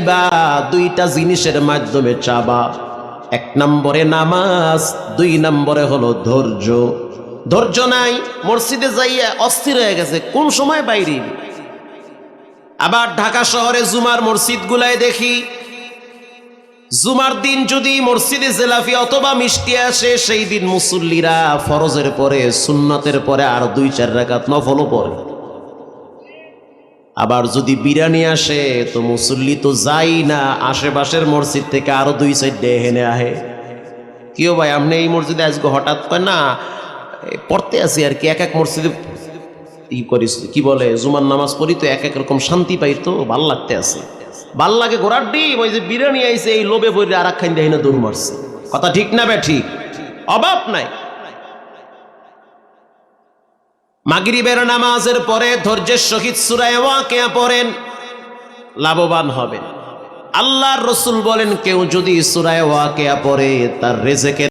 চাইবা, দুইটা জিনিসের মাধ্যমে চাবা। এক নম্বরে নামাজ, দুই নম্বরে হলো ধৈর্য। ধৈর্য নাই, মসজিদে যাইয়া অস্থির হয়ে গেছে, কোন সময় বাইরে। আবার ঢাকা শহরে জুমার মসজিদ গুলায় দেখি, জুমার দিন যদি মসজিদে জেলাফি অথবা মিষ্টি আসে, সেই দিন মুসল্লিরা ফরজের পরে সুন্নতের পরে আর 2-4 রাকাত নফলও পড়ে। আবার যদি বিরিয়ানি আসে তো মুসল্লি তো যাই না, আশেপাশের মসজিদ থেকে আরো 2 সাইড হেনে আহে। কেউ ভাই আপনি এই মসজিদে আজকে হঠাৎ কয় না পড়তে আসি আর কি, এক এক মসজিদে করিস কি বলে জুমার নামাজ পড়ি তো এক এক রকম শান্তি পাই, তো ভাল লাগতে আছে। ভাল লাগে ঘোরার ডিম, ওই যে বিরিয়ানি আইছে এই লোভে বইরে আর খাইন দেয় না, দৌড় মারছে। কথা ঠিক না বে ঠিক? অভাব নাই। মাগরিবের নামাজের পরে ধৈর্যের সহিত সূরা ওয়াকিয়া পড়েন, লাভবান হবেন। আল্লাহর রাসূল বলেন, কেউ যদি সূরা ওয়াকিয়া পড়ে তার রিজকের